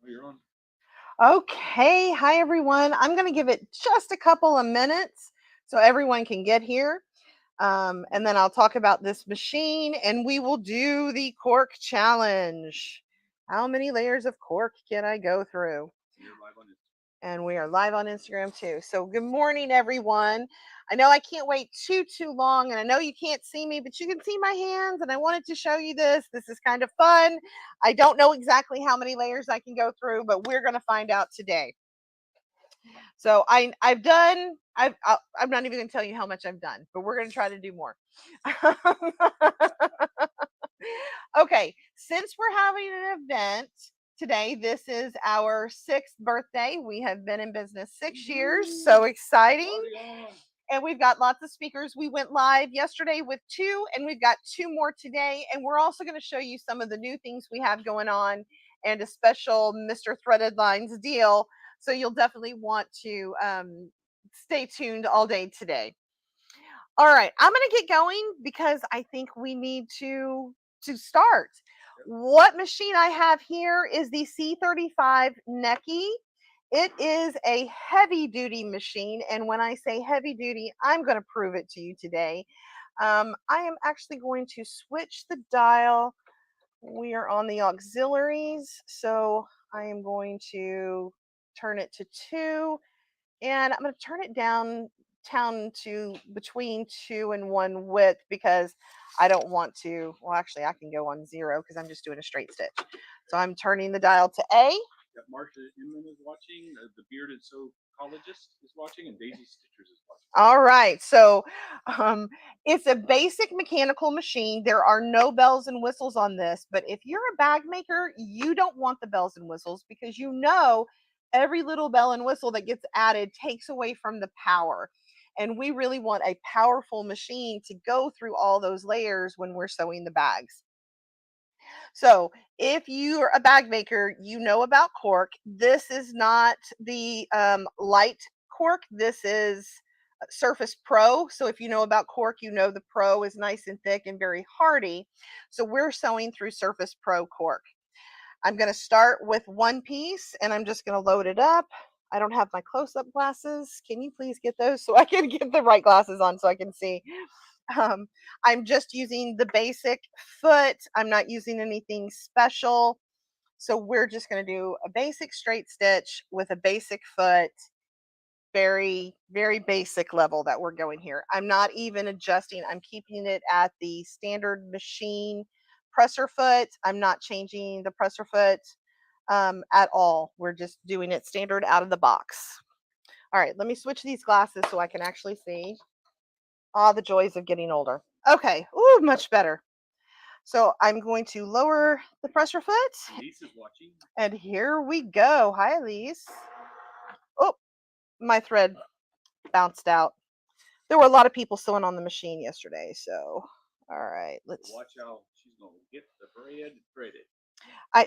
Oh, you're on. Okay, hi everyone. I'm going to give it just a couple of minutes so everyone can get here. And then I'll talk about this machine and we will do the cork challenge. How many layers of cork can I go through? You're live on it. And we are live on Instagram too. So good morning, everyone. I know I can't wait too long, and I know you can't see me, but you can see my hands, and I wanted to show you this. This is kind of fun. I don't know exactly how many layers I can go through, but we're going to find out today. So I've done. I'm not even going to tell you how much I've done, but we're going to try to do more. Okay, since we're having an event today, this is our 6th birthday. We have been in business 6 years. So exciting. And we've got lots of speakers. We went live yesterday with 2, and we've got 2 more today. And we're also going to show you some of the new things we have going on and a special Mr. Threaded Lines deal. So you'll definitely want to stay tuned all day today. All right, I'm going to get going because I think we need to start. What machine I have here is the C35 Necky. It is a heavy duty machine, and when I say heavy duty, I'm going to prove it to you today. I am actually going to switch the dial. We are on the auxiliaries, so I am going to turn it to 2, and I'm going to turn it down to between 2 and 1 width because I don't want to. Well, actually, I can go on 0 because I'm just doing a straight stitch. So I'm turning the dial to A. Got Marsha Inman is watching. The bearded psychologist is watching, and Daisy Stitchers is watching. All right, so it's a basic mechanical machine. There are no bells and whistles on this, but if you're a bag maker, you don't want the bells and whistles because every little bell and whistle that gets added takes away from the power. And we really want a powerful machine to go through all those layers when we're sewing the bags. So if you're a bag maker, you know about cork. This is not the light cork. This is Surface Pro. So if you know about cork, you know the Pro is nice and thick and very hardy. So we're sewing through Surface Pro cork. I'm going to start with one piece and I'm just going to load it up. I don't have my close-up glasses. Can you please get those so I can get the right glasses on so I can see? I'm just using the basic foot. I'm not using anything special. So we're just going to do a basic straight stitch with a basic foot. Very, very basic level that we're going here. I'm not even adjusting. I'm keeping it at the standard machine presser foot. I'm not changing the presser foot at all. We're just doing it standard out of the box. All right, let me switch these glasses so I can actually see. Ah, the joys of getting older. Okay, ooh, much better. So I'm going to lower the presser foot. Lisa's watching. And here we go. Hi, Elise. Oh, my thread bounced out. There were a lot of people sewing on the machine yesterday, so all right, let's watch how she's gonna get the thread threaded.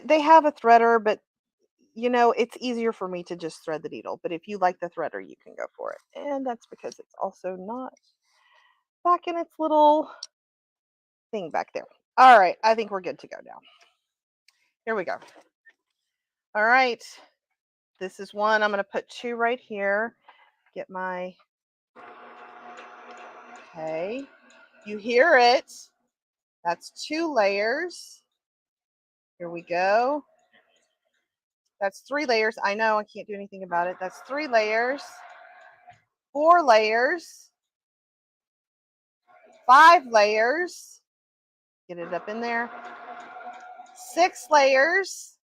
They have a threader, but it's easier for me to just thread the needle. But if you like the threader, you can go for it. And that's because it's also not back in its little thing back there. All right, I think we're good to go now. Here we go. All right, this is one. I'm going to put 2 right here. Get my, okay, you hear it. That's 2 layers. Here we go. That's 3 layers. I know I can't do anything about it. That's 3 layers, 4 layers, 5 layers. Get it up in there. 6 layers,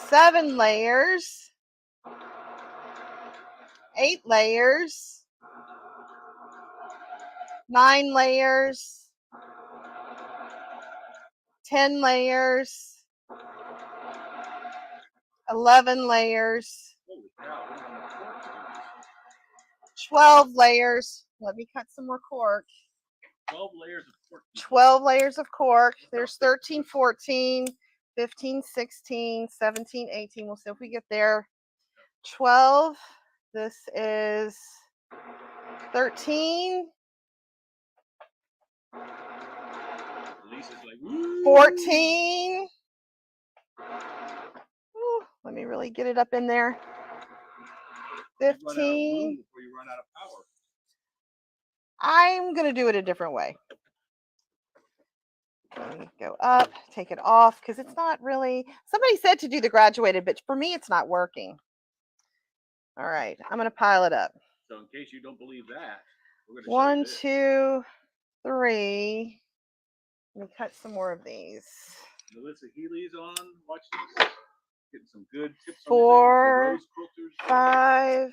7 layers, 8 layers, 9 layers, 10 layers, 11 layers, 12 layers. Let me cut some more cork. 12 layers of cork. 12 layers of cork. There's 13, 14, 15, 16, 17, 18. We'll see if we get there. 12. This is 13. 14. me really get it up in there. You run out of room 15. before you run out of power. I'm going to do it a different way. Let me go up, take it off, because it's not really, somebody said to do the graduated, but for me, it's not working. All right, I'm going to pile it up. So in case you don't believe that, we're going to 1, show you 2, 3. Let me cut some more of these. Melissa Healy's on. Watch this. Getting some good tips on 4, the rose quilters.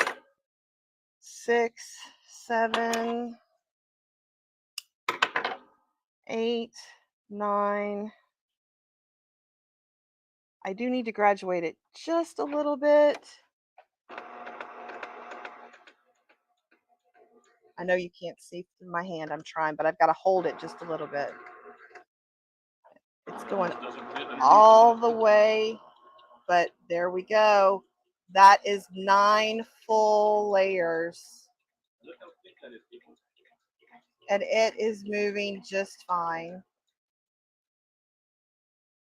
5, 6, 7, 8, 9. I do need to graduate it just a little bit. I know you can't see through my hand. I'm trying, but I've got to hold it just a little bit. It's going all the way, but there we go. That is 9 full layers. Look how thick that is, people. And it is moving just fine.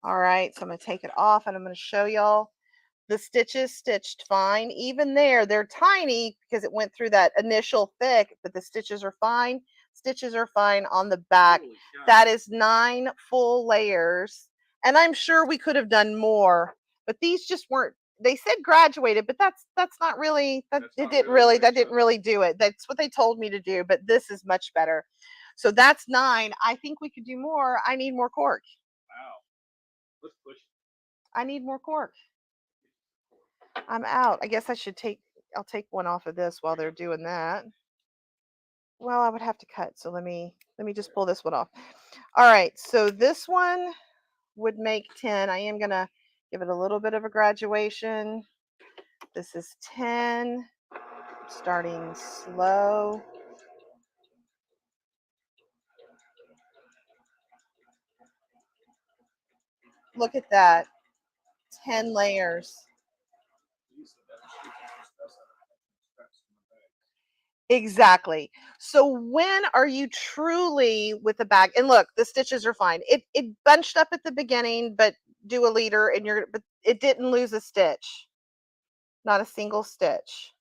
All right, so I'm going to take it off and I'm going to show y'all the stitches stitched fine. Even there, they're tiny because it went through that initial thick, but the stitches are fine. Stitches are fine on the back. That is 9 full layers. And I'm sure we could have done more, but these just weren't, they said graduated, but that's not really, that didn't really do it. That's what they told me to do, but this is much better. So that's 9. I think we could do more. I need more cork. Wow. Let's push. I need more cork. I'm out. I guess I should I'll take one off of this while they're doing that. Well, I would have to cut, so let me just pull this one off. All right, so this one would make 10. I am gonna give it a little bit of a graduation. This is 10. Starting slow. Look at that. 10 layers. Exactly. So when are you truly with a bag? And look, the stitches are fine. It bunched up at the beginning, but do a leader and but it didn't lose a stitch. Not a single stitch.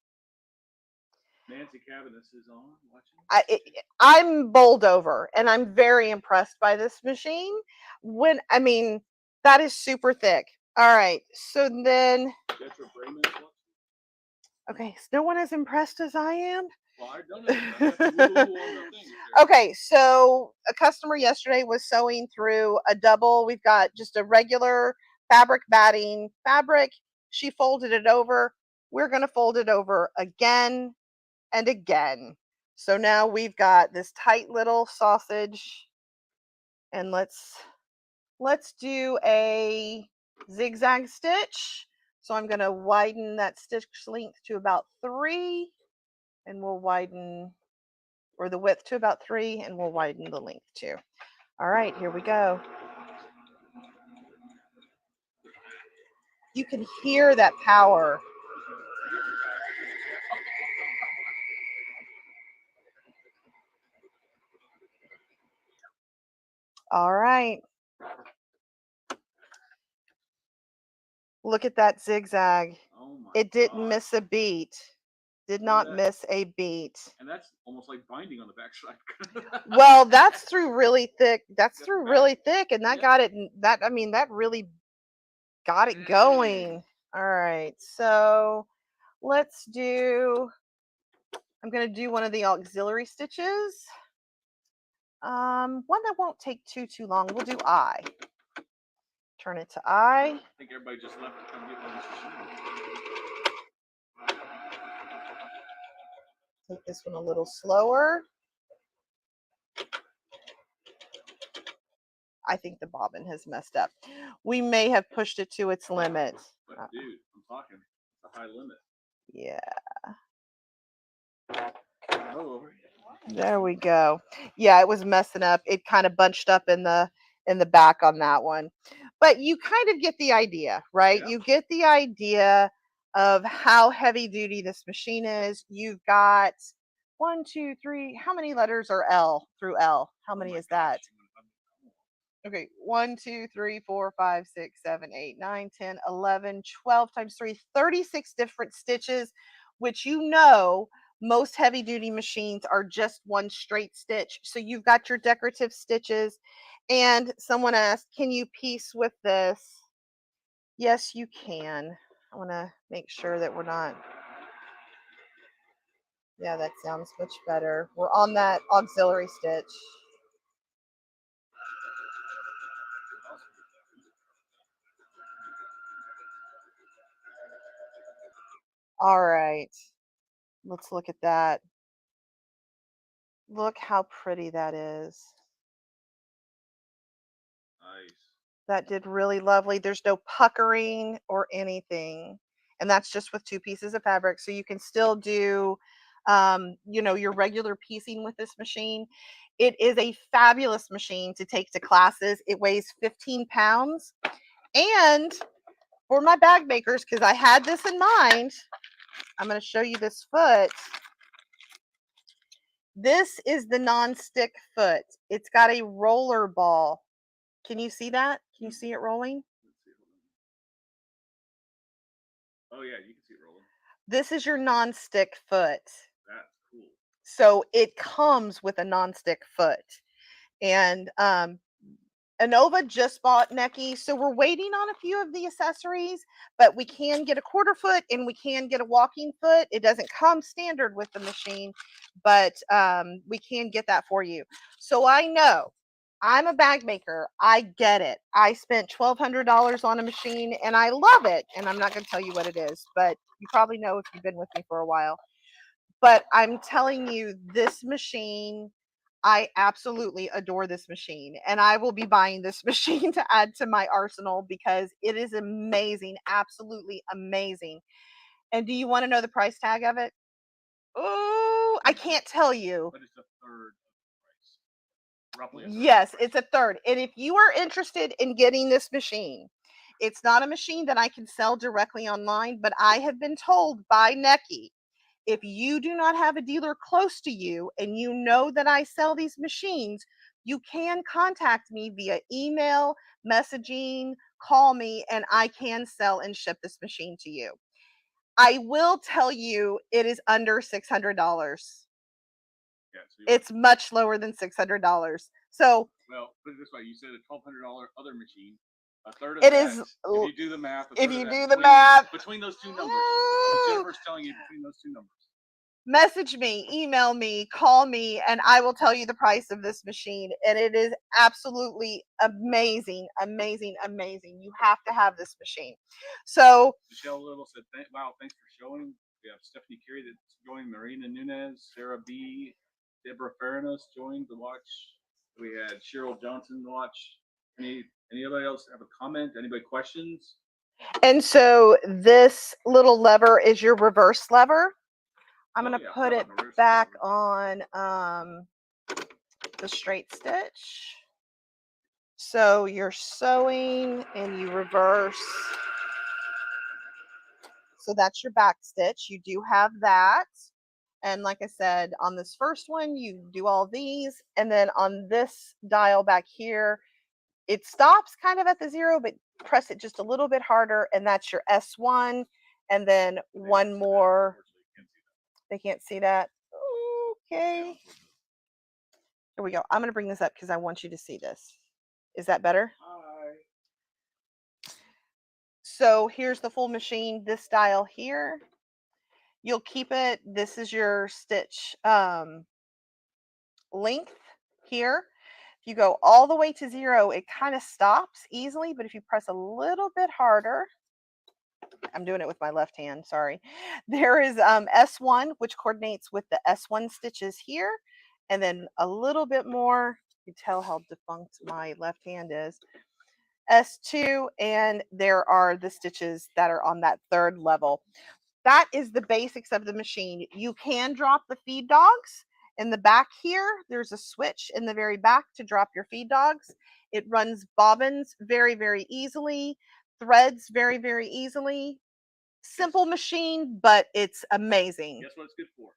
Nancy Cavanis is on watching. I'm bowled over and I'm very impressed by this machine. I mean, that is super thick. All right. So then okay, so no one as impressed as I am. Well, I've done it. Okay, so a customer yesterday was sewing through a double. We've got just a regular fabric batting fabric. She folded it over. We're going to fold it over again and again. So now we've got this tight little sausage. And let's do a zigzag stitch. So I'm going to widen that stitch length to about 3. And we'll widen, or the width to about 3, and we'll widen the length too. All right, here we go. You can hear that power. All right. Look at that zigzag. Oh my it didn't miss a beat. Did not miss a beat. And that's almost like binding on the backside. Well, that's through really thick. That's through really thick, and that got it. That, I mean, that really got it going. All right, so let's do. I'm going to do one of the auxiliary stitches. One that won't take too long. We'll do I. Turn it to I. I think everybody just left to come get one. Take this one a little slower. I think the bobbin has messed up. We may have pushed it to its limit. But dude, I'm talking a high limit. Yeah. Oh, there we go. Yeah, it was messing up. It kind of bunched up in the back on that one. But you kind of get the idea, right? Yeah. You get the idea of how heavy duty this machine is. You've got 1, 2, 3. How many letters are L through L? How many is that? Okay, 1, 2, 3, 4, 5, 6, 7, 8, 9, 10, 11, 12 times 3, 36 different stitches, which most heavy duty machines are just one straight stitch. So you've got your decorative stitches. And someone asked, can you piece with this? Yes, you can. I want to make sure that we're not. Yeah, that sounds much better. We're on that auxiliary stitch. All right, let's look at that. Look how pretty that is. Nice. That did really lovely. There's no puckering or anything. And that's just with 2 pieces of fabric. So you can still do, your regular piecing with this machine. It is a fabulous machine to take to classes. It weighs 15 pounds. And for my bag makers, because I had this in mind, I'm going to show you this foot. This is the non-stick foot. It's got a roller ball. Can you see that? Can you see it rolling? Let's see. Oh yeah, you can see it rolling. This is your non-stick foot. That's cool. So it comes with a non-stick foot. And Anova just bought Necky, so we're waiting on a few of the accessories, but we can get a quarter foot and we can get a walking foot. It doesn't come standard with the machine, but we can get that for you. So I know I'm a bag maker. I get it. I spent $1,200 on a machine and I love it. And I'm not going to tell you what it is, but you probably know if you've been with me for a while. But I'm telling you, this machine, I absolutely adore this machine. And I will be buying this machine to add to my arsenal because it is amazing. Absolutely amazing. And do you want to know the price tag of it? Oh, I can't tell you. But it's a third of the price. Roughly a third. Yes, it's a third. And if you are interested in getting this machine, it's not a machine that I can sell directly online, but I have been told by Necky, if you do not have a dealer close to you and you know that I sell these machines, you can contact me via email, messaging, call me, and I can sell and ship this machine to you. I will tell you it is under $600. Yeah, so It's much lower than $600. So, well, put it this way: you said a $1,200 other machine. A third of it that. is. If you do the math, If you do the math, between those two numbers, Jennifer's telling you between those two numbers. message me, email me, call me, and I will tell you the price of this machine. And it is absolutely amazing, amazing, amazing. You have to have this machine. So Michelle Little said, "Wow, thanks for showing." We have Stephanie Carey that's joined, Marina Nunez, Sarah B, Deborah Farinas joined the watch. We had Cheryl Johnson to watch. Anybody else have a comment? Anybody questions? And so this little lever is your reverse lever. I'm going to put it back on the straight stitch. So you're sewing and you reverse. So that's your back stitch. You do have that. And like I said, on this first one, you do all these. And then on this dial back here, it stops kind of at the 0, but press it just a little bit harder. And that's your S1. And then one more. They can't see that. Okay. Here we go. I'm going to bring this up because I want you to see this. Is that better? Hi. So here's the full machine, this dial here. You'll keep it. This is your stitch length here. If you go all the way to 0, it kind of stops easily, but if you press a little bit harder, I'm doing it with my left hand, sorry. There is S1, which coordinates with the S1 stitches here, and then a little bit more. You can tell how defunct my left hand is. S2, and there are the stitches that are on that third level. That is the basics of the machine. You can drop the feed dogs in the back here. There's a switch in the very back to drop your feed dogs. It runs bobbins very, very easily, threads very, very easily. Simple machine, but it's amazing. Guess what it's good for?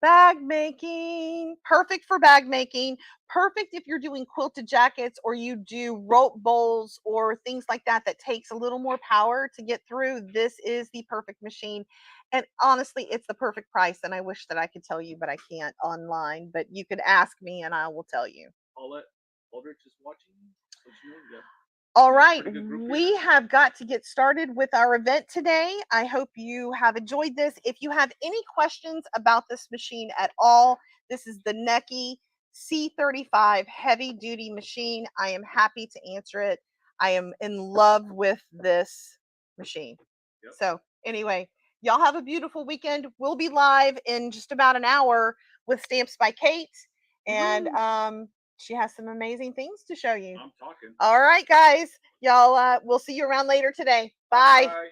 Bag making, perfect for bag making, perfect if you're doing quilted jackets or you do rope bowls or things like that that takes a little more power to get through. This is the perfect machine. And honestly, it's the perfect price. And I wish that I could tell you, but I can't online. But you could ask me and I will tell you. Paulette Aldrich is watching. Let you know we got All a right, pretty good group we here. have got to get started with our event today. I hope you have enjoyed this. If you have any questions about this machine at all, this is the Necky C35 heavy duty machine. I am happy to answer it. I am in love with this machine. Yep. So, anyway, y'all have a beautiful weekend. We'll be live in just about an hour with Stamps by Kate. And she has some amazing things to show you. I'm talking. All right, guys. Y'all, we'll see you around later today. Bye. Bye.